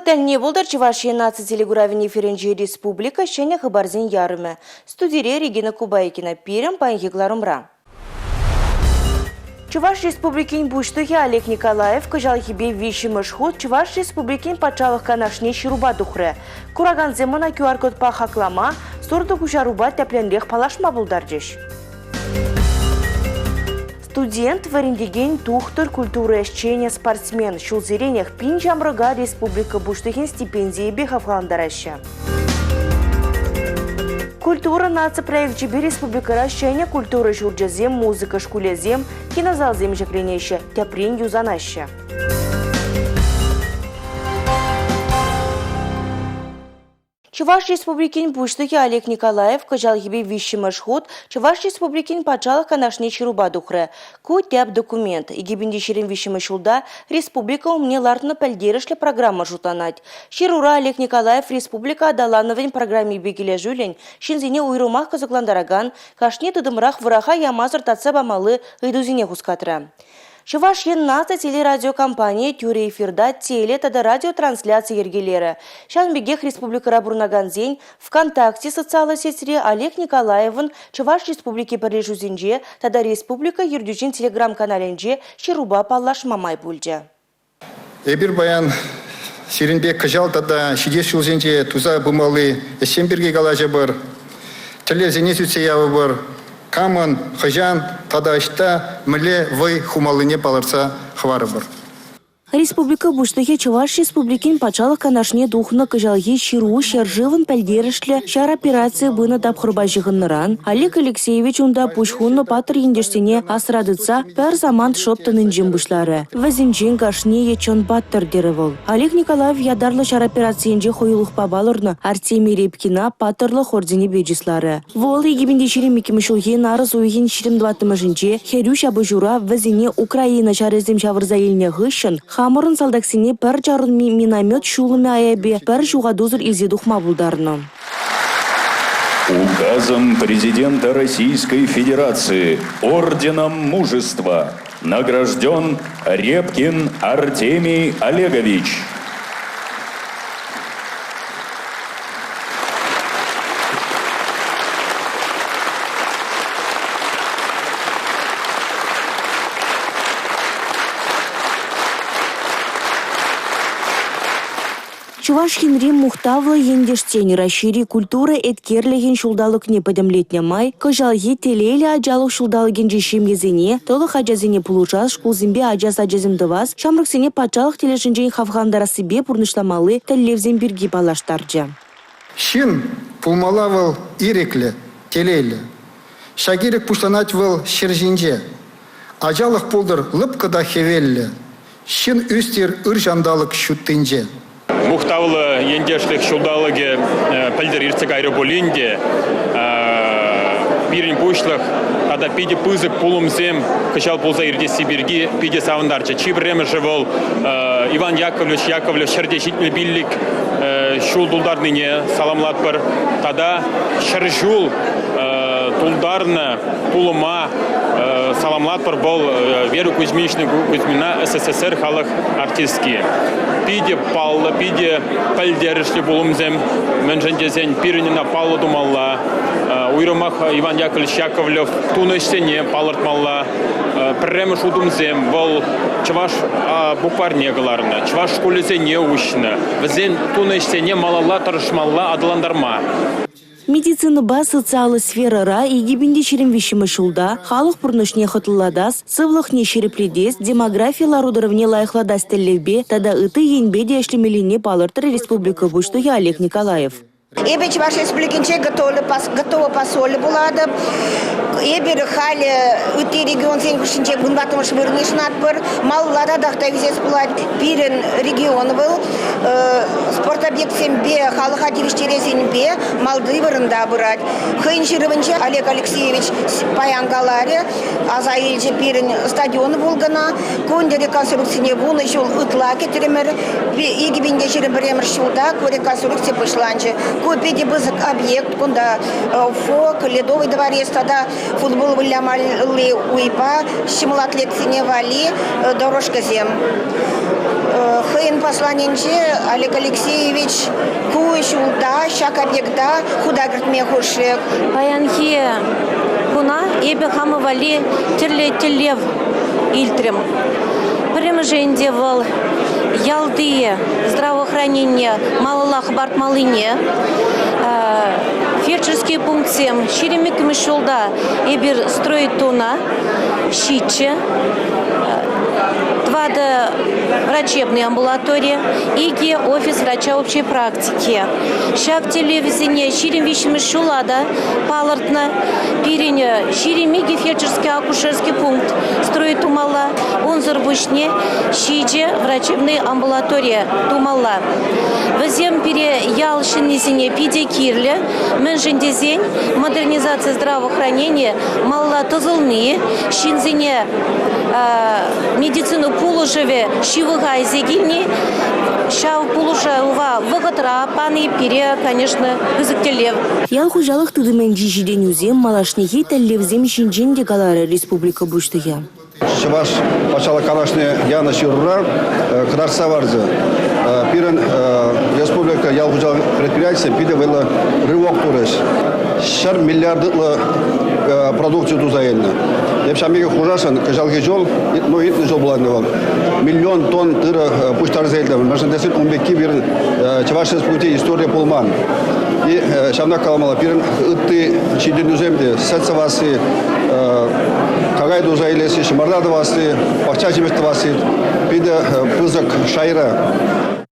тәліне болдар Чувашия наци телегуравин эфиринжи республика шене хабарзин ярымы. Студире Регина Кубайкина пирем панхигларумра. Чуваш республикин буштухи Олег Николаев кажалхибе виши мышхуд Чуваш республикин пачалых канашне шируба духры. Кураган земана QR-код па хаклама, сорду кушаруба тепленрех палашма булдарджиш. Студент варендеген тухтыр культуры эшчения спортсмен. Шулзеренех пинчамрыга республика буштухин стипендии бехавхандараща. Культура наци проект жибе республика ращения культуры журджазем, музыка шкулезем, кинозалзем жекренеща, тяпрень юзанаща. Чуваш республикин буштухи Олег Николаев кажалхибе виши мышхуд Чуваш республикин пачалых канашне чируба духры. Ку тяп документ. Игибинди ширим виши мышулда республика умне лартны пальдерышле программа жутанать. Ширура Олег Николаев республика адалановын программе бегеле жюлень. Шинзине уйрумах казакландараган, кашне тыдымрах враха ямазыр татса бамалы ыйдузине хускатра. Чуваш наци телерадиокомпания тюре эфирда теле тада радиотрансляция ергелері. Шанбегех республика рабурнаган зень ВКонтакте социальной сетре Олег Николаевын Чуваш республики Парижузинже тада республика юрдюжин телеграм-каналинже шируба паллаш мамай бульджа. Эбир баян Сиринбек кажал тада шидеш юлзинже туза бумалы эсемберге галажа бар. Телезене сүтсеявы бар. Каман, хажан, тадашта, мле, вай, хумалыне паларца хвары бар. Республика буштухи Чуваш республикин пачалых канашне духна кажалги ширу шержывын пальдерышле шар операция бына дапхырба жығынныран. Олег Алексеевич унда пушхунны патыр ендештене асрадыца пәр заман шоптанын жимбушлары. Вазинжин кашне ечон баттыр деревол. Олег Николаев ядарлы шар операциянже хойлых пабалырны Артемий Репкина патырлы хордзине беджислары. Вол егибинде ширим мекемешулхи нарыз уйхин ширим дватымыжынче херюш абыжура вазине Украина шарезем шавырза еліне ғышын Хамырын салдаксине пәр жарын миномет шулыме аябе пәр жуғадузыр илзедухма булдарны. Указом президента Российской Федерации орденом мужества награжден Репкин Артемий Олегович. Чуваш хинрим мухтавлы ендештени расшири культуры эткерлеген шулдалык не подемлетня май, кажалги телейлі аджалық шулдалыген жешем езене, толық аджазене пулужас, шкулзимбе аджаз аджазимдываз, шамрыксене пачалық телешінжен хавхандарасыбе пурнышламалы тәллевзен бірге балаштарджа. Шин пулмалавыл иреклі, телейлі. Шагирик пушланать выл шержинже. Аджалық пулдыр лыпкада хевеллі. Шин үстер ыр-жандалық шуттынже. Мухтавлы ендешлік шулдалыге пәлдер иртек айрыболинде бирин пушлых ада пиде пызык пулумзем кышал пулза ирде Сибирги пиде савындарча. Чибреме живол Иван Яковлевич шердешитмел биллик шул дулдарныне саламлатпыр. Тада шыржул тулдарны пулыма саламлатпыр бол Веру Кузьмина СССР халық артистки. Пиде паллы, пиде пәлдерішлі болымзем, мәнжендезен пирінена паллы думалла, уйрымақ Иван Яковлев тунышсене палыртмалла, пірреміш удымзем, бұл Чуваш букварне ғыларына, Чуваш школезене ұшыны, візен тунышсене малалла тұрышмалла адыландарма. Медицина ба социалы сферара егибинде шерим вишимы шулда, халық пұрнышне хытылладас, сывлықне шерепледес, демографиялар ударывне лайықладас тәллевбе, тада ыты енбеде әшлемеліне палыртыр республика буштухи Олег Николаев. Эбе Чуваш республикинче готово посолы булады. Эбе хали үте регион сен күшінче гүнбатымыш вырнышын атпыр. Маллада дақта визес булады. Бирін регион был. Спорт объект сембе, халыха дириштерезенбе, малды вырында бұрад. Хыншырывынче Олег Алексеевич паянгаларе, азайылче бирін стадионы болғана. Көнде реконструкцияне буны жол ұтла кетіремір. Егібінде жері біремір шулда, ко реконструкция пышланчы. Купите бызык объект, кунда фок, ледовый дворец, тогда футбол вылямали уйпа, щемлатлет синевали, дорожка зем. хын посланинче Олег Алексеевич куш улда шак объекта худагртме хушек. Паянхи куна эбе хамывали терлев ильтрем. Прямо женде вал ялды здравоохранение малалах бартмалыне. Фельдшерский пункт 7. Шеремик Мишулда эбир строит тона щиче. Твада врачебная амбулатория и офис врача общей практики. Шаг телевизине Ширим Вишмишулада палартна пириня Ширемиги фельдшерский акушерский пункт строит Тумала. Он зарбушне Шиже врачебная амбулатория Тумала. Возем пере ялшинизине пиде кирле менжендезень модернизация здравоохранения мала тозылны шинзине медицину пулужеве шивыгай зегильни шав пулужева вагатра паны пере, конечно, вызыктелев. Ял хужалых тудымен жижиден үзем малашнеги тәллевзем шинжен дегалары республика буштыя. Чуваш почала канашне Яна Ширура, Крарса Варза. Пирен республика ял хужалых предприятия пиде было рывок туреш. 6 миллиардытлы продукцию тузаельна. Епшамиге хужашан кажалги жол, но итный жол было. Миллион тонн тыра пуштар зельда. Машиндесин умбеки бирен чувашес пути история пулман. И шамна каламала пирен ытты чиден үземде сетсавасы кагай дузаилеси шимардадавасы пахчачиместавасы пиде пызык шайра.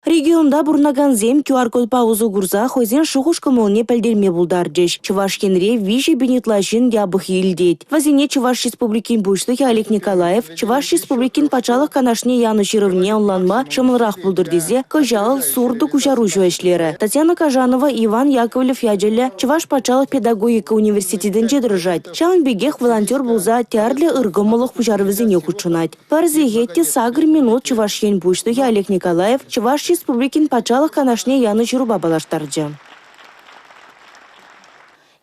Регионда бурнаган зем QR-код паузу гурза хойзен шухуш коммуне пәлдерме булдардеш. Чувашкенре вижи бенетлашин ябых елдет. Вазине Чуваш республикин буштыхи Олег Николаев, Чуваш республикин пачалых канашне Яны Шировне онланма шамылрах булдырдезе кожал сурду кужару жуэшлері. Татьяна Кажанова, Иван Яковлев яджелі Чуваш пачалых педагогика университетен жедыржать. Чаун бегех волонтер булза тярлі ыргымылых пужарвызине кучунать. Парзегетти сагр минут Чувашкен буштыхи Олег Николаев, Чуваш республикин пачалых канашне Яны Чируба балаштарджа.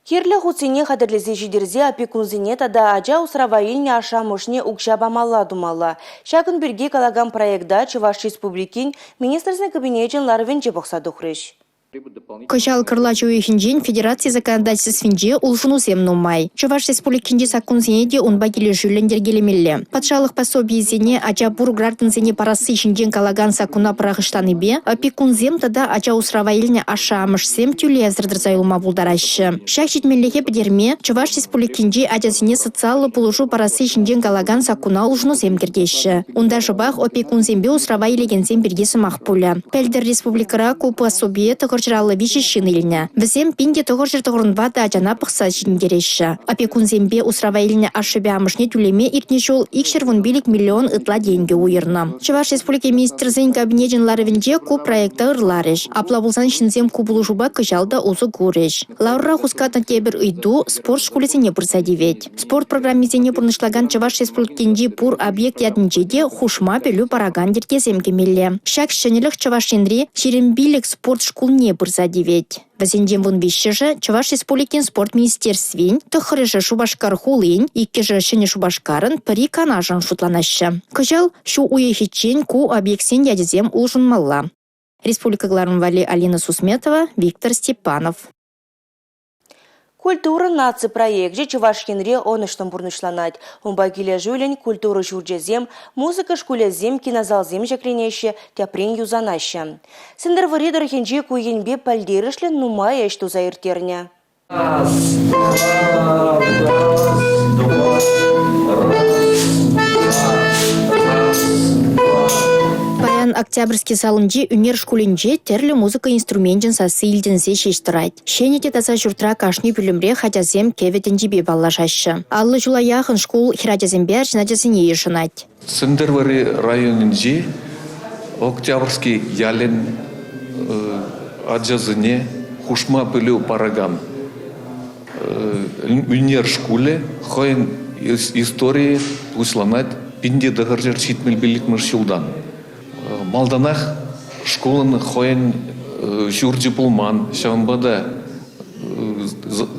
Керлі хуцине қадырлізе жидерзе опекунзине тада ажа усравайылне ашамышне укшабамалла думалла. Шагын бірге калаган проектда Чуваш республикин министрсіне кабинетен ларвен жебоқса дұқрыш. Кожал Кырлачу Ихинджин Федерации законодательств Финджи улшуну земну май. Чуваш республикинджи сакун зенеде он багили жюлендер гелемелле. Патшалых пособий зене ача бур граждан зене парасы шинджин калаган сакуна прағыштаны бе, опекун зем тада ача усравайылне аша амыш зем тюле азырдырзайлыма булдарашы. Шак жетмеллеге бідерме, Чуваш республикинджи ача зене социалы пулушу парасы шинджин калаган сакуна улшуну зем кергеші. Унда жыбах опекун зембе усравайылеген зем бергесі мақпуля. Пәлдер республикара кул пособие жыралы вишешін иліне. Візем пинде тоғыр жыр тоғырынбада ажана пықса жиндереші. Опекун зембе усравайыліне ашыбе амышне түлеме иртне жол икшервун билік миллион ытла денге уйырны. Чуваш республика министрзен кабинетен ларвенже ку проекта ырларыш. Апла булсан шинзем кубулу жуба кыжалда узы гурыш. Лаура хускатан тебір ыйду спорт школесіне бұрса девет. Спорт программезене бұрнышлаган Чуваш республикенде бур объект ядынчеде хушма пелю параган деркезем кемелле. Шак шынелік Чуваш енре шерембилік спорт школне бұрса девет. Вазендем вон вишшеже Чуваш республикин спорт министерствен тұхырыжы шубашкар хулын, иккежі шыне шубашкарын піри канажын шутланашы. Кыжал шу уехичен ку объектсен ядезем улжынмалла. Республика Гларунвали Алина Сусметова, Виктор Степанов. Культура наци проекте Чувашкенре оныштым бурнышланать. Умбагиле жюлень культура журджезем, музыка шкулезем, кинозалзем жекленеще, тяпрен юзанаще. Сендер варидер хенджи куенбе пальдерышлен нума эшту заиртерня. Октябрьский салынжи үнер шкулинже терлі музыка инструментен сасы илденсе шештырайд. Шенете таза журтра кашни бүлімре хатязем кеветен жібе баллашашы. Аллы жула яхын шкул хиратязембе арчинатязыне ешынайд. Сындырвары районынжи Октябрьский ялен аджазыне хушма пылю параган. Үнер шкуле хойн истории пусланать пинде дығыржыр шитмел билік мұршылдан. Малданах школаны хойн журджи пулман, шамбада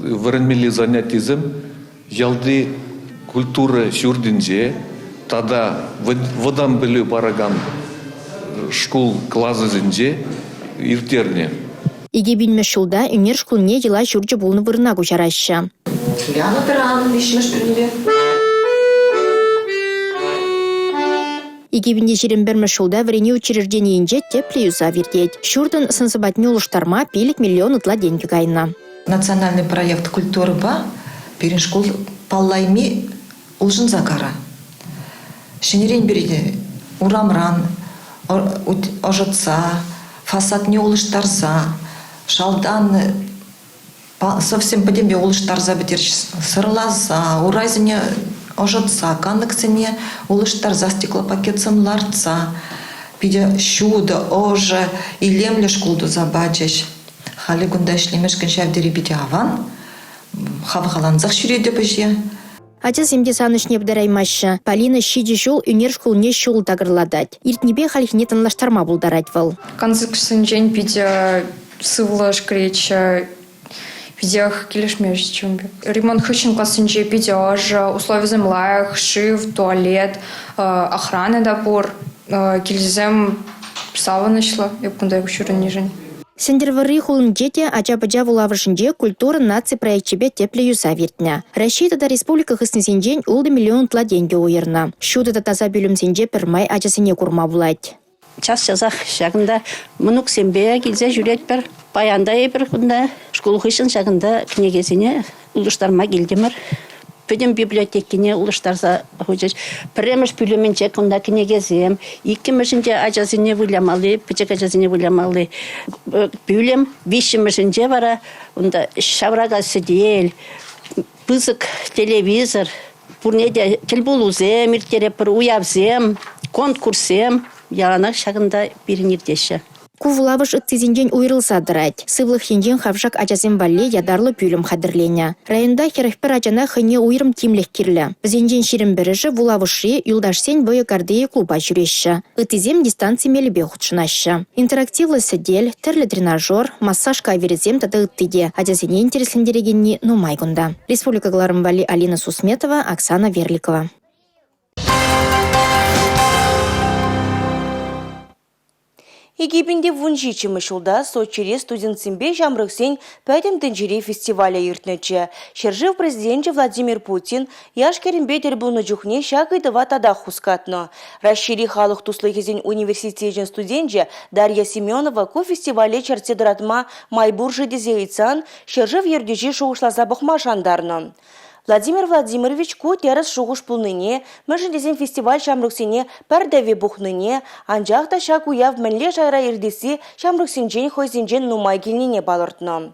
варенмели занятизм, ялды культура журдинже, тада водан білі параган школ классызынже иртерне. Иге билме шулда үнер шкулне ела жүрджі болны вырна күшараща. Игебінде жеренберме шулда врене учреждениенже тепле юза вердеть. Шурдан сансыбатне улыштарма пелік миллион ытла деньги кайна. Национальный проект культуры ба берин школ паллайми улжын закара. Шенерен береде урамран, ожатса, фасадне улыштарса, шалдан совсем подембе улыштарса бетерч сырлаза, урайзіне ожатса, каныксене улыштарса, стеклопакетсым ларца, пиде щуда, оже, и лемле школду забачеш. Хали гунда ишлемешкен шавдери биде аван, хавгаланзах шүреде бөже. Ача семде санышне бдараймаща. Полина щиди жол үнер шкулне шул тагырладать. Иртнебе халихне тынлаштарма булдарать вал. Канзыксын жень биде сывлаш креча, бидех келешмеш чумбе. Ремонт хычин классынже биде аж условия землаях, шив, туалет, охрана дапор, кильзем саванышла, епкундай кушурын нижень. Сендервары хулын жете ача-бача вулавышынже культура нации проектчебе тепле юса вертня. Рассчитада республика хыснесенжен улды миллион тла деньги уйырна. Шудыда таза бөлімсенже пермай ачасыне курма булать. Час жазақ шағында мұнық сенбе келзе жүрет бір паянда ебір күнда школ хышын шағында книгесіне улыштарма келдемір. Пөдем библиотекіне улыштарса хожеш. Премеш пүліменче күнда книгезем. Иккімішінже ажазыне вылямалы, пічек ажазыне вылямалы. Пүлем вишімішінже бара, онда шаврага сидел, пызык телевизор, пурнеде телбулузем, иртерепір уявзем, конкурсем. Яна шағында бірінердеші. Кувлавыш ытцизинжен уйрылса дырать. Сывлых хинжен хавшак ачасен валле ядарлы пүлім хадырленя. Районда херахпер ачана хыне уйрым тимлех кирлі. Бізенжен ширім біріші вулавыши юлдашсен бөйі кардеи клуба жүреші. Ытызем дистанции мелебе худшынашы. Интерактивлы сәдел, тірлі тренажер, массаж каверезем тады ыттыде. Ачасене интереслендерегенні нумайгунда. Республика Гларымбали Алина Сусметова, Оксана Верликова. Египенде вунжичи мышулда Сочире студентсембе жамрыксен пәдем тенджире фестиваля иртнече. Шержив президенте Владимир Путин яшкеренбе тербуны жүхне шакайдыва тада хускатно. Расшири халық туслыхезен университетен студенте Дарья Семенова ку фестивале чертедратма майбуржы дезейтсан шержив ердежи шоушлаза бұқма жандарно. Владимир Владимирович ку терес шуғыш пулныне, мәжіндезен фестиваль шамруксене пәрдәве бұқныне, анжақта шаку яв мәнле жайра ердесі шамруксенжен хойзенжен нумай келнене балыртны.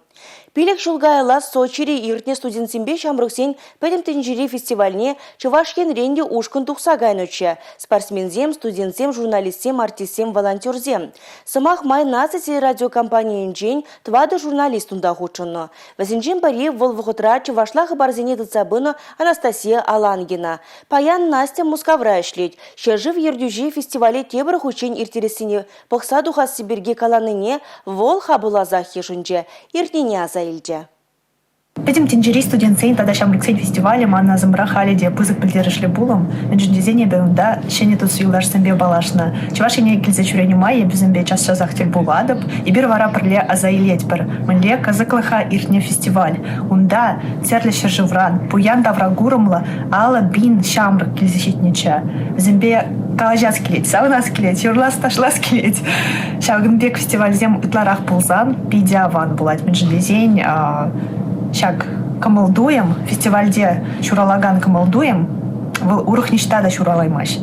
Пилек шулгайла Сочире иртне студентсембе шамруксен пәдем тенжире фестивальне Чувашкен ренде ушкын тухса гайнуче. Спортсмензем, студентсем, журналистсем, артистсем, волонтерзем. Самах май нацити радиокомпаниян жен твады журналист унда хучынны. Вазенжен бари волвухытра Чувашла хабарзене дыцабыны Анастасия Алангина. Паян Настя Мускавра эшлет. Шержив ердюжи фестивале тебір хучен иртересіне пықса духас Сибирге каланыне вол хабулаза хешінже. Иртнене аза илже. Пәдем тенджери студентсейн тада шамриксейн фестивале мана замбра халиде пызык білдерішлі бұлым. Мәнжіндезене бәуында шене тут сүйылдашсынбе балашны. Чувашене келзе чүрені май ебізімбе час жазақтел буладып, ебір вара пірле аза илет бір. Мінле казықлыха иртне фестиваль. Унда церлі шержывран, пуян давра гурымлы, ала бин шамрык келзе шетнече. Зімбе калажас келет, сауынас келет, юрлас ташлас келет. Шагынбек фестивальзем ытларах пулзан, пидиаван булать. Мәнжіндезен шак кымылдуем, фестивальде шуралаган кымылдуем, в урухништада шуралаймаш.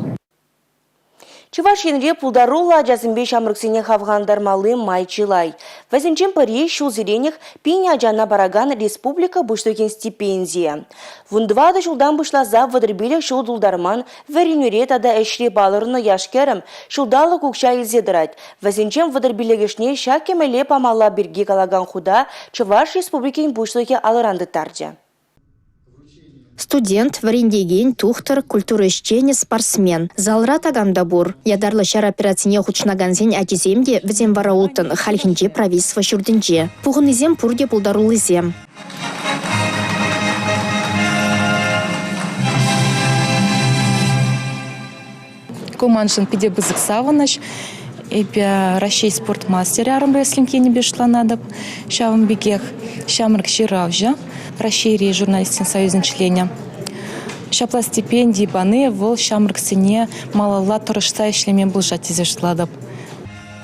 Чувашенре пулдарула жазымбе шамрыксене хавгандармалы майчилай. Вазенчен пари шул зелених пиня жана бараган республика буштокен стипендия. Вундвада шулдан бушлаза вадырбелек шул дулдарман веринюре тада эшре балырны яшкерім шулдалы кукша илзедырать. Вазенчен вадырбелегешне шакемеле памалла бирге калаган худа Чуваш республикен буштоке алыранды тарджа. Студент, варендеген, тухтар, культура спортсмен. Залра тагамдабур. Ядарлы шар операцине хучнаганзен атиземде візем вараутын хальхинже правительство шурдинже. Пуғынызем пурде пулдарулызем. Команшын пиде бызык савыныш. эпи Россия спортмастер арм рестлинг не бешла надо. Шавм бегех, шамрк ширавжа, Россия журналистин союзен членя. Шапла стипендии баны вол шамрк сене малалла турышса ишлемен был жатизешладып.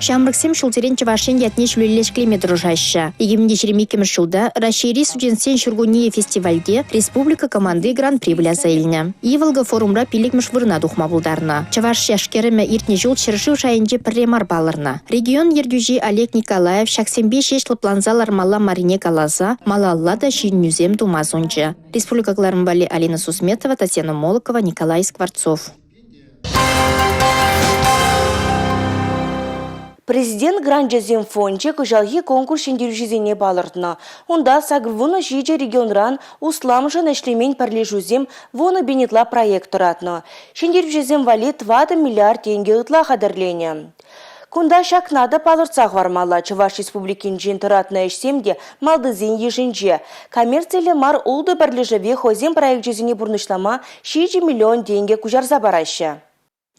Шамрыксем шултерен чавашен ятнеш люлеш климет рожаща. Егемде черемикем шулда расшири студентсен шургуния фестивальде республика команды гран-при заилня. Иволга форумра пиликмеш вырна духма булдарна. Чаваш шашкереме иртне жул чершив шайынже пірремар баларна. Регион ердюжи Олег Николаев шаксембе шешлы планзалар мала марине калаза, малалла да шиннюзем думазонче. Республика Клармбали Алина Сусметова, Татьяна Молокова, Николай Скворцов. Президент Гранджазем фонче кыжалги конкурс шендирюжизене балырдна. Онда сагвуна жиже регионран усламжа нашлемень парлежузем вона бенетла проект туратна. Шендирюжизем вали 20 миллиард тенге ытла хадырлене. Кунда шакнада палырцах вармала Чуваш республикин жин туратна эшсемде малдызен ежинже. Коммерцияле мар улды парлежеве хозем проект жезине бурнышлама 6 миллион тенге кужарза бараща.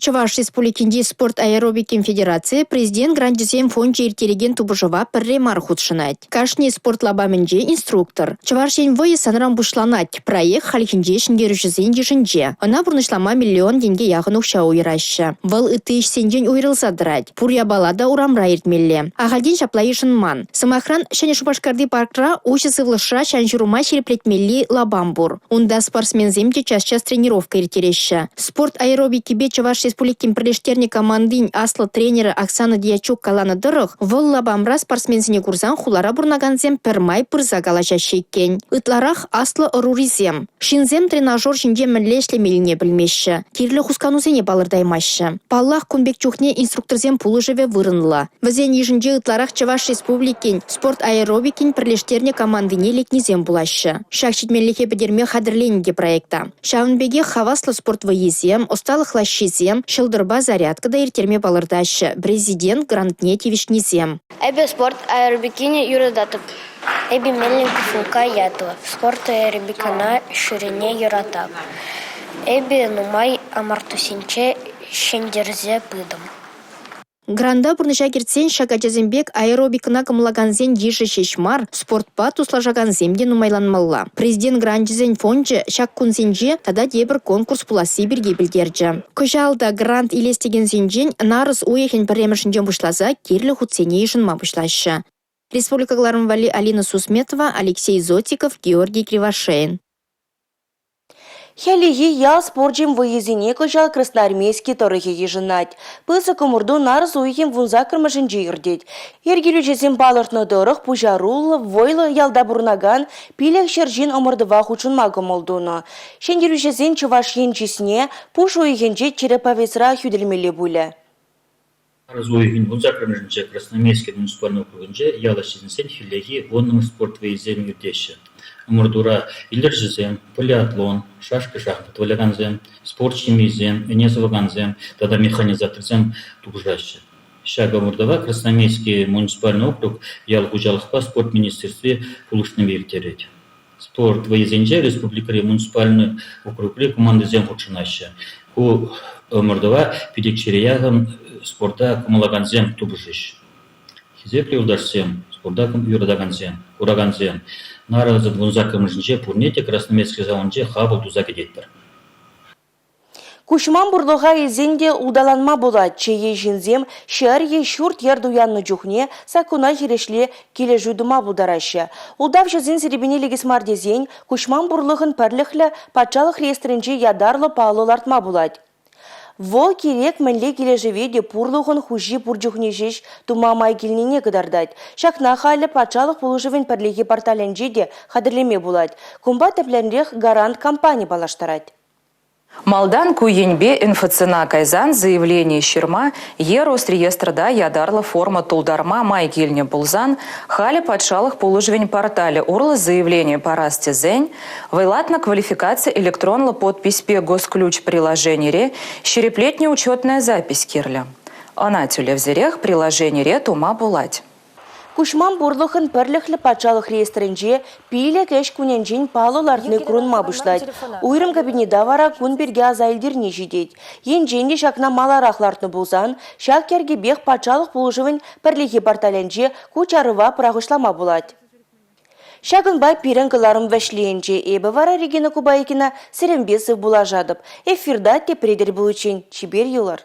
Чуваш республикинди спорт аэробикин федерации президент Гранджазем фонче иртереген тубыжыва пірремар худшынать. Кашни спорт лабаменже инструктор. Чуваш енвой санрам бушланать. Проект халихинже шенгерюжезен ежинже. Она бурнышлама миллион деньги яғынух шау ираща. Выл ытыш сенден уйрылса дырать. Пурья балада урамра иртмелле. Ахалден шаплайышын ман. Самахран шане Шубашкарды паркра уши сывлыша шанжурума шереплетмелли лабамбур. Унда спортсменземде час-час тренировка иртереща. Спорт аэробики бе Чуваш республикин прилештерни командын аслы тренера Оксана Дьячук каланы дырых, выл лабамра спортсменсіне курсан хулара бурнаганзем пермай пырза галажа шеккен. Ытларах аслы ыруризем. Шинзем тренажер шинже мінлешле меліне білмеші. Кирлі хусканузене балырдаймашы. Паллах кунбек чухне инструкторзем пулы живе вырынла. Візен ежінже ытларах Чуваш республикин спорт аэробикин прилештерни командыне лекнезем булашы. Шак шитмеллихе бедерме хадырленге проекта. Шавынбеге хаваслы спорт выезем, осталых лащизем, шылдырба зарядка да иртерме балырдашы. Президент грантне тивишнезем. Эбе спорт аэробикине юридатып. Эбе меллин кыфылка ятыла. Спорт аэробикана ширине юратап. Эбе нумай амартусинче шендерзе пыдым. Гранда бурныша кертсен шагачазембек аэробикына кымлаганзен еші шешмар спортпа туслажаганземде нумайланмалла. Президент Гранджазен фонче шак кунзенже тада дебір конкурс пуласы бірге білдерді. Көжалда грант илестеген зенжен нарыз уехен пірремішінден бұшлаза керлі худсене ешінма бұшлашы. Республика Клармбали Алина Сусметова, Алексей Зотиков, Георгий Кривошеин. Хелиги ял спорджим выезине кыжал красноармейский торыхи ежинать. Пысы кумурду нарыз уйхим вунза кырмышынжы ирдеть. Ергелючесен балыртны дырых пужарулы, войлы ялда бурнаган, пилек шержин омырдыва хучунма гымылдуны. Шендерючесен Чуваш енчисне пуш уйхенче череповецра хюдельмеле буле. Нарыз уйхин вунза кырмышынче красноармейский муниципальный округынче яла шизинсен хилеги онның спорт выезден юрдеші. Мурдура илдержизем, полиатлон, шашка шахмат валяганзем, спорт химизем, энезоваганзем, тогда механизаторзем тугжаще. Шага Мурдова, Красноармейский муниципальный округ, ял хужалыхпа спорт министерстве пулышны вертереть. Спорт выезденже республикари муниципальный округ команды зем худшинаще. Ку Мурдова педикчериягам спорта кумалаганзем тубжиш. Хизепли ударсем, спорта юрадаганзем, ураганзем. Наразы вунза кымышынче пурнете Красноармейский заводже хабыл туза кететтір. Кушман бурлыға елзенде удаланма болады, чейе жинзем, шарье шурт ярдуянны жүхне, сакуна жерешле келе жүйдіма бұдарашы. Удав жызен серебіне легіс мардезен, кушман бурлығын пәрліхлі патшалық лестерінче ядарлы пағылы артма болады. Вол керек мінле келе живеде пурлығын хужи пурджухнежеш тумамай келнене кыдардать. Шакна халі патшалық пулыжывен пәрлігі порталенже де қадірлеме болады. Кумба тәпләнрех гарант компания балаштарать. Малдан куенбе инфоцена кайзан заявление шерма е Росреестрда ядарлы форма тулдарма майгильне булзан хали патшалых пулыжвень портале урлы заявление парасте зень вайлатна квалификация электронла подпись пе госключ приложение ре щереплетня учетная запись кирля. Она тюле взерех приложение ре тума булать. Кушман бурлыхын пірліхлі патшалық реестрінже пейлі кәш күненжен палыларны күрінма бұшлад. Уйрым кабинеда вара күн берге азайлдерне жидет. Ен женде шакна маларақларны болзан, шак керге бег патшалық бұлжывын пірліхи парталенже күчарыва прағышлама булад. Шагын бай пиренкаларым вәшлейінже эбі вара Регина Кубайкина сірімбесів бұла жадып. Эфирда тепредер бұл үшін чибер юлар.